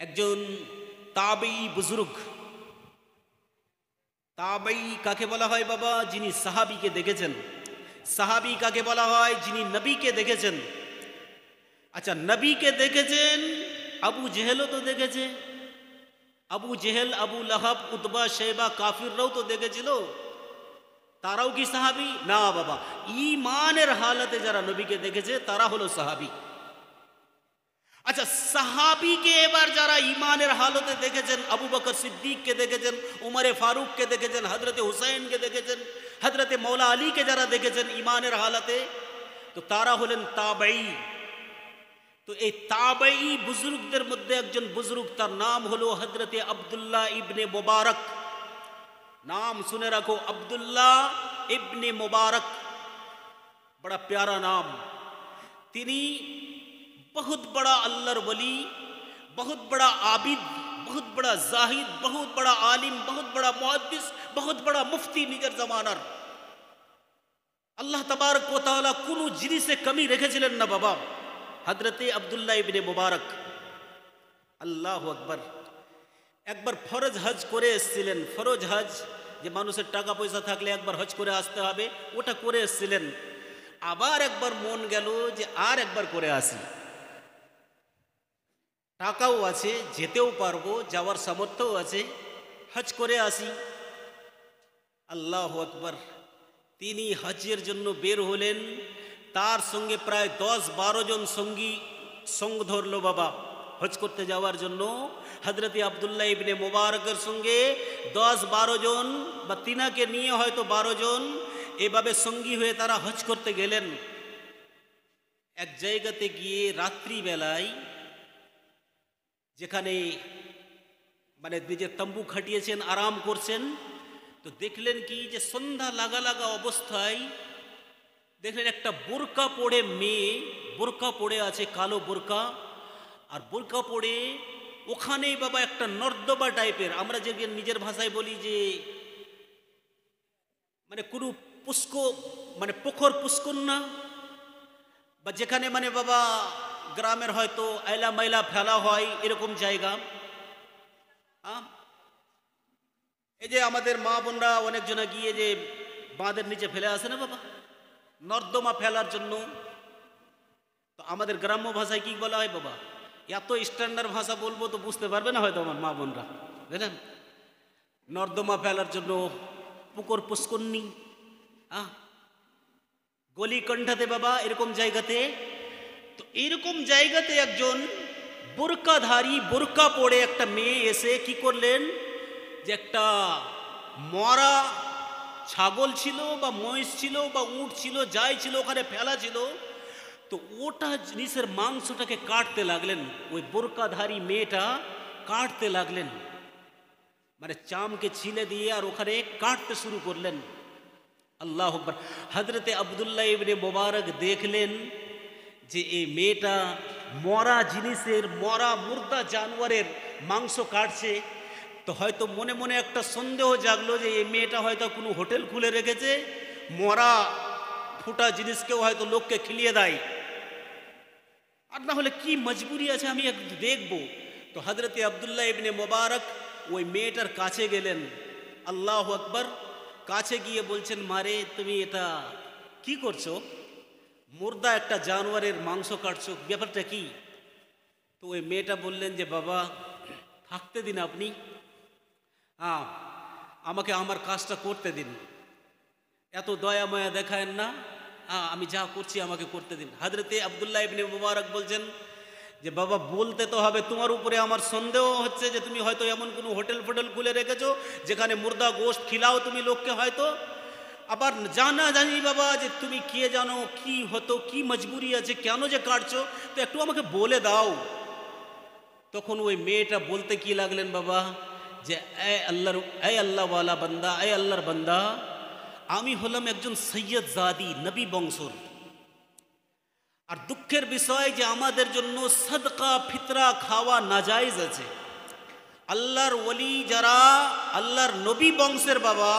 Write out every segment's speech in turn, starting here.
একজন তাবেঈ বুজুর্গ। তাবেঈ কাকে বলা হয় বাবা? যিনি সাহাবীকে দেখেছেন। সাহাবী কাকে বলা হয়? যিনি নবীকে দেখেছেন। আচ্ছা, নবীকে দেখেছেন, আবু জেহেলও তো দেখেছে। আবু জেহেল, আবু লাহাব, উতবা, শেবা, কাফিররাও তো দেখেছিল। তারাও কি সাহাবী? না বাবা, ঈমানের হালতে যারা নবীকে দেখেছে তারা হলো সাহাবী। আচ্ছা, সাহাবীকে এবার যারা ঈমানের হালতে দেখেছেন, আবু বকর সিদ্দিককে দেখেছেন, উমরে ফারুককে দেখেছেন, হযরতে হুসাইনকে দেখেছেন, হযরতে মৌলা আলীকে যারা দেখেছেন ঈমানের হালতে, তো তারা হলেন তাবেঈ। তো এই তাবেঈ বুজুর্গদের মধ্যে একজন বুজুর্গ, তার নাম হলো হযরতে আব্দুল্লাহ ইবনে মুবারক। নাম শুনে রাখো, আব্দুল্লাহ ইবনে মুবারক, বড় প্যারা নাম। তিনি बहुत बड़ा अल्लाहर वली, बहुत बड़ा आबिद, बहुत बड़ा जाहिद, बहुत बड़ा आलिम, बहुत बड़ा मुहद्दिस, बहुत बड़ा मुफ्ती निजर जमानार। अल्लाह तबारक व तआला कोनो जिनिसे कमी रेखेछिलेन ना बाबा। हजरते अब्दुल्लाह इब्ने मुबारक, আল্লাহু আকবার, একবার ফরজ হজ করে এসেছিলেন। ফরজ হজ, যে মানুষের টাকা পয়সা থাকলে একবার হজ করে আসতে হবে, ওটা করে এসেছিলেন। আবার একবার মন গেল যে আর একবার করে আসি, টাকাও আছে, যেতেও পারবো, যাওয়ার সামর্থ্যও আছে, হজ করে আসি। আল্লাহু আকবার। তিনি হজের জন্য বের হলেন। তার সঙ্গে প্রায় 10-12 জন সঙ্গী সঙ্গ ধরলো বাবা হজ করতে যাওয়ার জন্য। হযরতে আব্দুল্লাহ ইবনে মুবারকের সঙ্গে 10-12 জন, বা তিনাকে নিয়ে হয়তো 12 জন, এভাবে সঙ্গী হয়ে তারা হজ করতে গেলেন। এক জায়গাতে গিয়ে রাত্রিবেলায়, যেখানে মানে নিজের তম্বু খাটিয়েছেন, আরাম করছেন, তো দেখলেন কি যে সন্ধ্যা লাগা লাগা অবস্থায় দেখলেন একটা বোরকা পরে মেয়ে, বোরকা পরে আছে, কালো বোরকা, আর বোরকা পরে ওখানেই বাবা একটা নর্দমা টাইপের, আমরা যে নিজের ভাষায় বলি যে মানে কোনো পুষ্ক, মানে পুকুর পুষ্কর না, বা যেখানে মানে বাবা গ্রামের হয়তো আয়লা মাইলা ফেলা হয়, এরকম জায়গা। এই যে আমাদের মা বোনরা অনেকজনা গিয়ে যে বাঁধের নিচে ফেলে আসে না বাবা, নর্দমা ফেলার জন্য। তো আমাদের গ্রাম্য ভাষায় কি বলা হয় বাবা? এত স্ট্যান্ডার্ড ভাষা বলবো তো বুঝতে পারবে না হয়তো আমার মা বোনরা, বুঝলেন? নর্দমা ফেলার জন্য পুকুর পুষ্করণী, গলি কণ্ঠাতে বাবা, এরকম জায়গাতে। তো এরকম জায়গাতে একজন বোরকাধারী, বোরকা পরে একটা মেয়ে এসে কি করলেন, যে একটা মরা ছাগল ছিল বা মহিষ ছিল বা উট ছিল, যাই ছিল ওখানে ফেলা ছিল, তো ওটা জিনিসের মাংসটাকে কাটতে লাগলেন। ওই বোরকাধারী মেয়েটা কাটতে লাগলেন, মানে চামকে ছিলে দিয়ে আর ওখানে কাটতে শুরু করলেন। আল্লাহু আকবার। হযরতে আব্দুল্লাহ ইবনে মুবারক দেখলেন যে এই মেয়েটা মরা জিনিসের, মরা মুর্দা জানোয়ারের মাংস কাটছে। তো হয়তো মনে মনে একটা সন্দেহ জাগলো যে এই মেয়েটা হয়তো কোনো হোটেল খুলে রেখেছে, মরা ফুটা জিনিসকেও হয়তো লোককে খিলিয়ে দেয়, আর না হলে কি মজবুরি আছে আমি একটু দেখবো। তো হযরতে আব্দুল্লাহ ইবনে মুবারক ওই মেয়েটার কাছে গেলেন। আল্লাহু আকবার। কাছে গিয়ে বলছেন, মারে তুমি এটা কি করছো? মুর্দা একটা জানোয়ারের মাংস কাটছো, ব্যাপারটা কি? তো ওই মেয়েটা বললেন যে বাবা থাকতে দিন, আপনি আমাকে আমার কাজটা করতে দিন, এত দয়া মায়া দেখায়েন না, আমি যা করছি আমাকে করতে দিন। হযরতে আব্দুল্লাহ ইবনে মুবারক বলছেন যে বাবা বলতে তো হবে, তোমার উপরে আমার সন্দেহ হচ্ছে যে তুমি হয়তো এমন কোনো হোটেল ফোটেল খুলে রেখেছো যেখানে মুর্দা গোশত খিলাও তুমি লোককে, হয়তো আবার জানা জানি বাবা যে তুমি কে জানো কি হতো, কি মজবুরি আছে, কেন যে কাটছো, তো একটু আমাকে বলে দাও। তখন ওই মেয়েটা বলতে কি লাগলেন বাবা, যে এ আল্লাহওয়ালা বান্দা, এ আল্লাহর বান্দা, আমি হলাম একজন সৈয়দ জাদি, নবী বংশর। আর দুঃখের বিষয় যে আমাদের জন্য সদকা ফিতরা খাওয়া নাজায়েজ আছে। আল্লাহর ওলি যারা আল্লাহর নবী বংশের বাবা,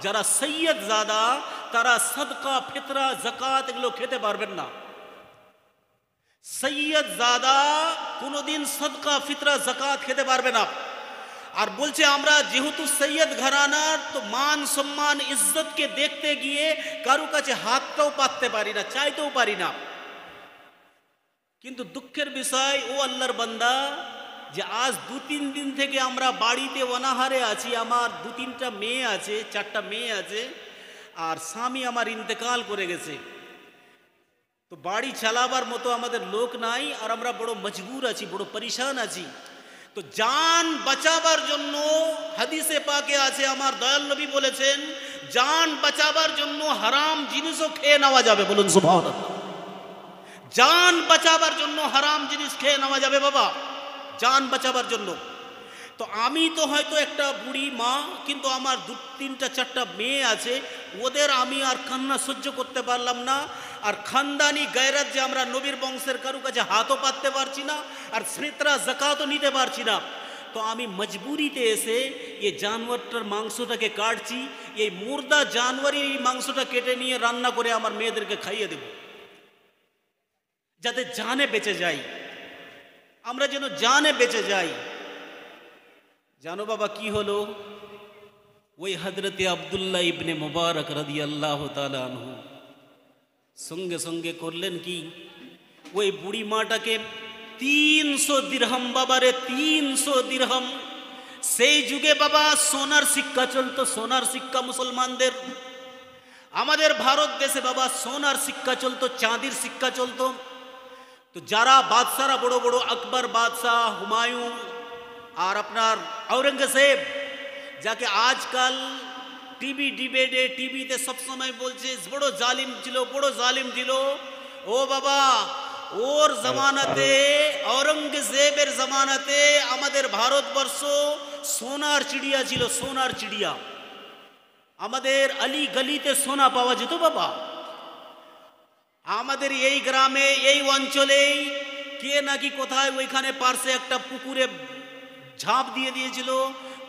যারা সৈয়দ জাদা, তারা সদকা ফিতরা জাকাত এগুলো খেতে পারবেন না। সৈয়দ জাদা কোনোদিন সদকা ফিতরা জাকাত খেতে পারবে না। আর বলছে আমরা যেহেতু সৈয়দ ঘরানার, তো মান সম্মান ইজ্জতকে দেখতে গিয়ে কারো কাছে হাতটাও পাততে পারি না, চাইতেও পারি না। কিন্তু দুঃখের বিষয় ও আল্লাহর বান্দা, যে আজ 2-3 দিন থেকে আমরা বাড়িতে অনাহারে আছি। আমার 2-3টা মেয়ে আছে, 4টা মেয়ে আছে, আর স্বামী আমার ইন্তেকাল করে গেছে। তো বাড়ি চালাবার মতো আমাদের লোক নাই, আর আমরা বড় মজবুর আছি, বড় পরেশান আছি। তো জান বাঁচাবার জন্য হাদিসে পাকে আছে, আমার দয়াল নবী বলেছেন জান বাঁচাবার জন্য হারাম জিনিসও খেয়ে নেওয়া যাবে। বলুন সুবহানাল্লাহ। জান বাঁচাবার জন্য হারাম জিনিস খেয়ে নেওয়া যাবে বাবা, জান বাঁচাবার জন্য। তো আমি তো হয়তো একটা বুড়ি মা, কিন্তু আমার 2-3টা 4টা মেয়ে আছে, ওদের আমি আর কান্না সহ্য করতে পারলাম না। আর খানদানি গায়রাত যে আমরা নবীর বংশের কারু কাছে হাতও পাততে পারছি না, আর ফিতরা যাকাতও নিতে পারছি না। তো আমি মজবুরিতে এসে এই জানোয়ারটার মাংসটাকে কাটছি। এই মুর্দা জানোয়ারের এই মাংসটা কেটে নিয়ে রান্না করে আমার মেয়েদেরকে খাইয়ে দেব, যাতে জানে বেঁচে যাই, আমরা যেন জানে বেঁচে যাই। জানো বাবা কি হলো? ওই হযরতে আব্দুল্লাহ ইবনে মুবারক রাদিয়াল্লাহু তাআলা আনহু সঙ্গে সঙ্গে করলেন কি, ওই বুড়ি মাটাকে 300 দিরহাম, বাবারে 300 দিরহাম। সেই যুগে বাবা সোনার সিক্কা চলতো, সোনার সিক্কা মুসলমানদের। আমাদের ভারত দেশে বাবা সোনার সিক্কা চলতো, চাঁদির সিক্কা চলতো। তো যারা বাদশারা বড় বড়, আকবর বাদশাহ, হুমায়ুন আর আপনার ঔরঙ্গজেব, যাকে আজকাল টিভি ডিবেটে টিভিতে সবসময় বলছে বড় জালিম ছিল, বড় জালিম ছিল। ও বাবা, ওর জামানাতে, ঔরঙ্গজেবের জামানাতে আমাদের ভারতবর্ষ সোনার চিড়িয়া ছিল, সোনার চিড়িয়া। আমাদের আলি গলিতে সোনা পাওয়া যেত বাবা। আমাদের এই গ্রামে, এই অঞ্চলেই কে নাকি কোথায় ওইখানে পার্শ্বে একটা পুকুরে ঝাঁপ দিয়ে দিয়েছিল,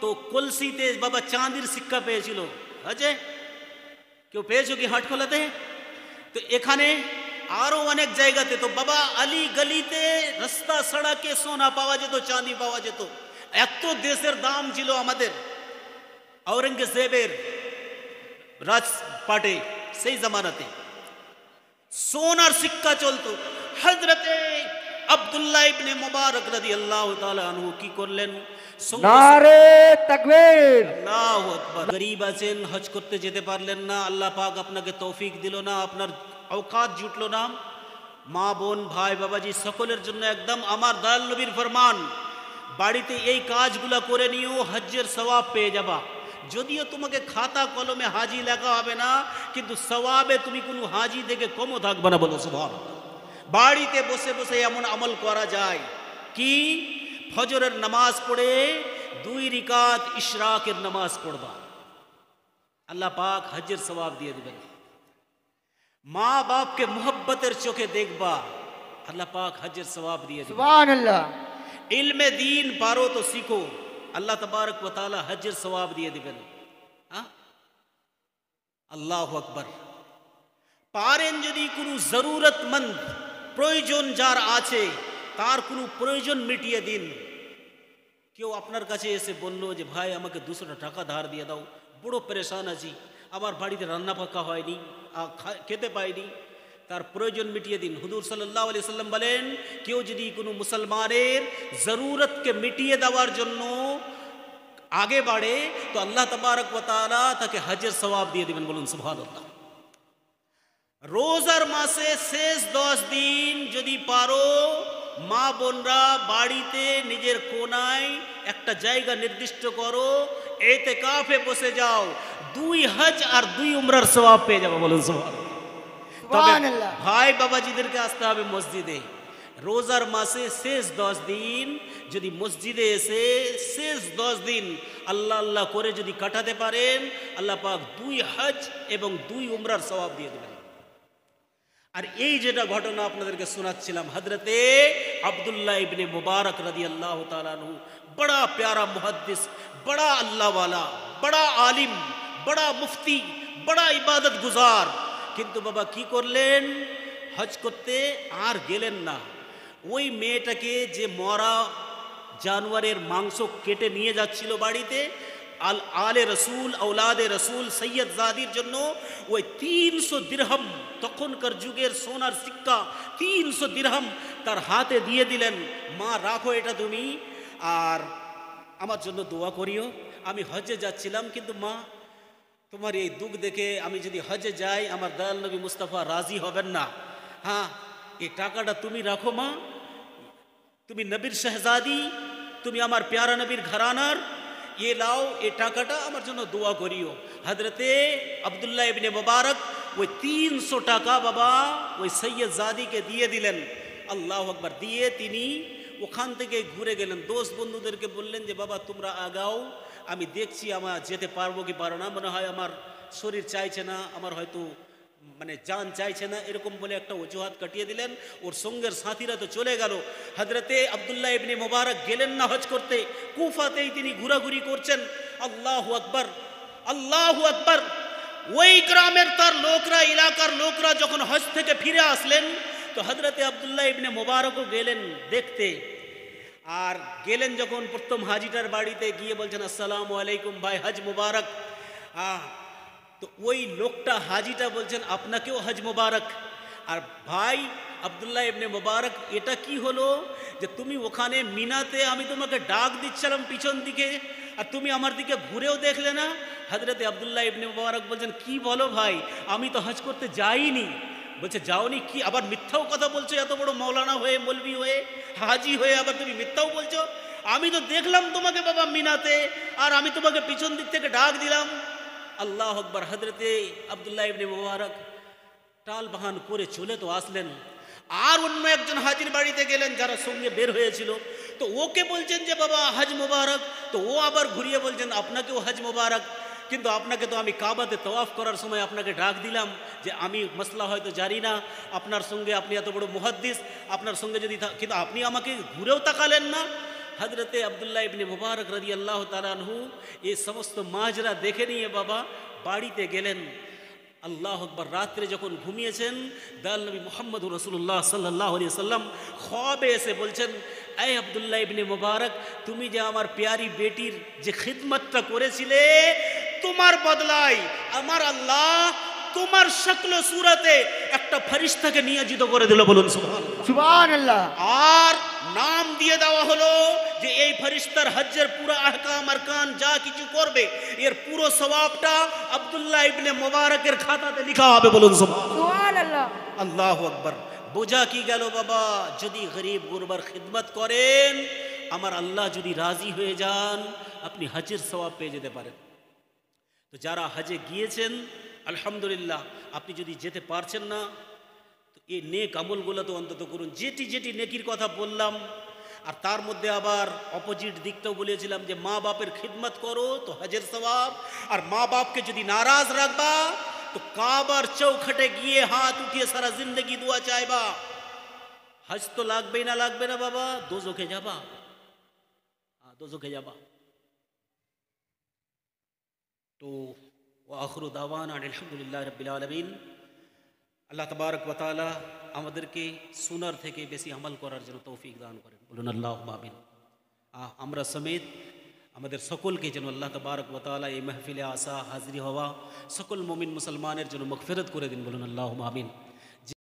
তো কলসিতে বাবা চাঁদির সিক্কা পেয়েছিল। আছে কেউ পেয়েছো কি হাটখোলাতে? তো এখানে আরো অনেক জায়গাতে, তো বাবা আলি গলিতে রাস্তা সড়কে সোনা পাওয়া যেত, চাঁদি পাওয়া যেত। এত দেশের দাম ছিল আমাদের ঔরঙ্গজেবের রাজপাটে। সেই জামানাতে সোনার সিক্কা চলতো। হযরতে আব্দুল্লাহ ইবনে মুবারক রাদিয়াল্লাহু তাআলা আনহু কি করলেন? নারে তাকবীর, আল্লাহু আকবার। গরীব আছেন, হজ করতে যেতে পারলেন না, আল্লাহ পাক আপনাকে তৌফিক দিল না, আপনার অওকাত জুটলো না। মা বোন ভাই বাবাজি সকলের জন্য একদম আমার দয়াল নবীর ফরমান, বাড়িতে এই কাজগুলা করে নিও, হজ্জের সওয়াব পেয়ে যাবা। যদিও তোমাকে খাতা কলমে হাজি লেখা হবে না, কিন্তু সওয়াবে তুমি কোনো হাজি দেখে কমও থাকবে না। বলো সুবহানাল্লাহ। বাড়িতে বসে বসে এমন আমল করা যায় কি, ফজরের নামাজ পড়ে 2 রাকাত ইশরাকের নামাজ পড়বা, আল্লাহ পাক হজ্জের সওয়াব দিয়ে দিবেন। মা বাপকে মোহব্বতের চোখে দেখবা, আল্লাহ পাক হজ্জের সওয়াব দিয়ে দিবেন। সুবহানাল্লাহ। ইলমে দ্বীন পারো তো শিখো, আল্লাহ তবারক ওয়া তাআলা হজ্জের সওয়াব দিয়ে দিবেন। আল্লাহু আকবার। পারেন যদি কোনো জরুরতমন্দ, প্রয়োজন যার আছে, তার কোনো প্রয়োজন মিটিয়ে দিন। কেউ আপনার কাছে এসে বলল যে ভাই আমাকে 200 টাকা ধার দিয়ে দাও, বড় পরেশান আছি, আমার বাড়িতে রান্না পাকা হয়নি, খেতে পাইনি, তার প্রয়োজন মিটিয়ে দিন। হুজুর সাল্লাল্লাহু আলাইহি সাল্লাম বলেন, কেউ যদি কোনো মুসলমানের জরুরতকে মিটিয়ে দেওয়ার জন্য আগে বাড়ে, তো আল্লাহ তাবারক ওয়া তাআলা তাকে হজ্জের সওয়াব দিয়ে দিবেন। বলুন সুবহানাল্লাহ। রোজার মাসে শেষ 10 দিন যদি পারো, মা বোনরা বাড়িতে নিজের কোনায় একটা জায়গা নির্দিষ্ট করো, ইতিকাফে বসে যাও, 2 হজ আর 2 উমরার সওয়াব পেয়ে যাবে। বলুন সুবহানাল্লাহ। সুবহানাল্লাহ। ভাই বাবাজিদেরকে আসতে হবে মসজিদে। রোজার মাসে শেষ 10 দিন যদি মসজিদে এসে শেষ 10 দিন আল্লাহ আল্লাহ করে যদি কাটাতে পারেন, আল্লাহ পাক 2 হজ এবং 2 উমরার সওয়াব দিয়ে দেবেন। আর এই যেটা ঘটনা আপনাদেরকে শোনাচ্ছিলাম, হযরতে আব্দুল্লাহ ইবনে মুবারক রাদিয়াল্লাহু তাআলা আনহু, বড়া প্যারা মুহাদ্দিস, বড়া আল্লাহ ওয়ালা, বড়া আলিম, বড়া মুফতি, বড়া ইবাদত গুজার। কিন্তু বাবা কি করলেন? হজ করতে আর গেলেন না। ওই মেয়েটাকে যে মরা জানোয়ারের মাংস কেটে নিয়ে যাচ্ছিল বাড়িতে আলে রসুল ঔলাদে রসুল সৈয়দ জাদির জন্য, ওই 300 দিরহাম, তখনকার যুগের সোনার সিক্কা 300 দিরহাম তার হাতে দিয়ে দিলেন, মা রাখো এটা তুমি, আর আমার জন্য দোয়া করিও। আমি হজে যাচ্ছিলাম, কিন্তু মা তোমার এই দুঃখ দেখে আমি যদি হজে যাই আমার দয়াল নবী মুস্তাফা রাজি হবেন না। হ্যাঁ, এই টাকাটা তুমি রাখো মা, তুমি নবীর শাহজাদি, তুমি আমার প্যারা নবীর ঘরানার, এ লাও, এই টাকাটা আমার জন্য দোয়া করিও। হজরতে আব্দুল্লাহ ইবনে মুবারক ওই 300 টাকা বাবা ওই সৈয়দ জাদিকে দিয়ে দিলেন। আল্লাহু আকবার। দিয়ে তিনি ওখান থেকে ঘুরে গেলেন, দোস্ত বন্ধুদেরকে বললেন যে বাবা তোমরা আগাও, আমি দেখছি আমার যেতে পারবো কি পারো না, মনে হয় আমার শরীর চাইছে না, আমার হয়তো মানে জান চাইছে না, এরকম বলে একটা অজুহাত কাটিয়ে দিলেন। ওর সঙ্গের সাথীরা তো চলে গেল। হজরতে আব্দুল্লাহ ইবনে মুবারক গেলেন না হজ করতে, কুফাতেই তিনি ঘোরাঘুরি করছেন। আল্লাহু আকবার, আল্লাহু আকবার। ওই গ্রামের তার লোকরা, এলাকার লোকরা যখন হজ থেকে ফিরে আসলেন, তো হজরতে আব্দুল্লাহ ইবনে মুবারকও গেলেন দেখতে। আর গেলেন যখন প্রথম হাজিটার বাড়িতে গিয়ে বলছেন আসসালামু আলাইকুম ভাই, হজ মুবারক। তো ওই লোকটা হাজিটা বলছেন আপনাকেও হজ মুবারক। আর ভাই আব্দুল্লাহ ইবনে মুবারক, এটা কি হলো যে তুমি ওখানে মিনাতে আমি তোমাকে ডাক দিচ্ছিলাম পিছন দিকে, আর তুমি আমার দিকে ঘুরেও দেখলে না? হজরতে আব্দুল্লাহ ইবনে মুবারক বলছেন কি বলো ভাই, আমি তো হজ করতে যাইনি। বলছে যাওনি কি, আবার মিথ্যাও কথা বলছো, এত বড় মৌলানা হয়ে, মৌলবি হয়ে, হাজি হয়ে আবার তুমি মিথ্যাও বলছো? আমি তো দেখলাম তোমাকে বাবা মিনাতে, আর আমি তোমাকে পিছন দিক থেকে ডাক দিলাম। আল্লাহ আকবার। হজরতে আব্দুল্লাহ ইবনে মুবারক টাল বাহান করে চলে তো আসলেন, আর অন্য একজন হাজির বাড়িতে গেলেন যারা সঙ্গে বের হয়েছিল, তো ওকে বলছেন যে বাবা হজ মুবারক। তো ও আবার ঘুরিয়ে বলছেন আপনাকেও হজ মুবারক, কিন্তু আপনাকে তো আমি কাবাতে তওয়াফ করার সময় আপনাকে ডাক দিলাম যে আমি মসলা হয়তো জানি না, আপনার সঙ্গে, আপনি এত বড় মুহাদ্দিস, আপনার সঙ্গে যদি, কিন্তু আপনি আমাকে ঘুরেও তাকালেন না। হজরতে আব্দুল্লাহ ইবনে মুবারক রাদিয়াল্লাহু তাআলা আনহু এই সমস্ত মাজরা দেখে নিয়ে বাবা বাড়িতে গেলেন। আল্লাহু আকবার। রাত্রে যখন ঘুমিয়েছেন, দয়াল নবী মুহাম্মদুর রাসূলুল্লাহ সাল্লাল্লাহু আলাইহি সাল্লাম খ্বাবে এসে বলছেন, এই আব্দুল্লাহ ইবনে মুবারক, তুমি যে আমার প্যারি বেটির যে খিদমতটা করেছিলে, তোমার বদলায় আমার আল্লাহ তোমার শক্ল সুরতে একটা ফেরেশতাকে নিয়োজিত করে দিল। বলুন সুবহানাল্লাহ। সুবহানাল্লাহ। আর নাম দিয়ে দেওয়া হলো যে এই ফেরেশতার হজ্জের পুরো আহকাম আরকান যা কিছু করবে, এর পুরো সওয়াবটা আব্দুল্লাহ ইবনে মুবারকের খাতাতে লেখা হবে। বলুন সুবহানাল্লাহ। আল্লাহু আকবার। বোঝা কি গেল বাবা, যদি গরিব গুরবার খিদমত করেন, আমার আল্লাহ যদি রাজি হয়ে যান, আপনি হজ্জের সওয়াব পেয়ে যেতে পারেন। তো যারা হজে গিয়েছেন আলহামদুলিল্লাহ, আপনি যদি যেতে পারছেন না, তো এই নেক আমলগুলো তো অন্তত করুন, যেটি যেটি নেকির কথা বললাম। আর তার মধ্যে আবার অপোজিট দিকটাও বলেছিলাম যে মা বাপের খিদমত করো তো হজের সওয়াব, আর মা বাপকে যদি নারাজ রাখবা তো কাবার চৌখটে গিয়ে হাত উঠিয়ে সারা জিন্দগি দোয়া চাইবা। হজ তো লাগবেই না, লাগবে না বাবা, দোজখে যাবা, দোজখে যাবা। তো আখিরু দাওয়ানা আলহামদুলিল্লাহি রাব্বিল আলামিন। আল্লাহ তাবারক ওয়া তাআলা আমাদেরকে শোনার থেকে বেশি আমল করার জন্য তৌফিক দান করেন। বলুন আল্লাহুম্মা আমিন। আমরা সমেত আমাদের সকলকে যেন আল্লাহ তাবারক ওয়া তাআলা এই মাহফিলে আসা, হাজিরি হওয়া সকল মুমিন মুসলমানের জন্য মাগফিরাত করে দিন। বলুন আল্লাহুম্মা আমিন।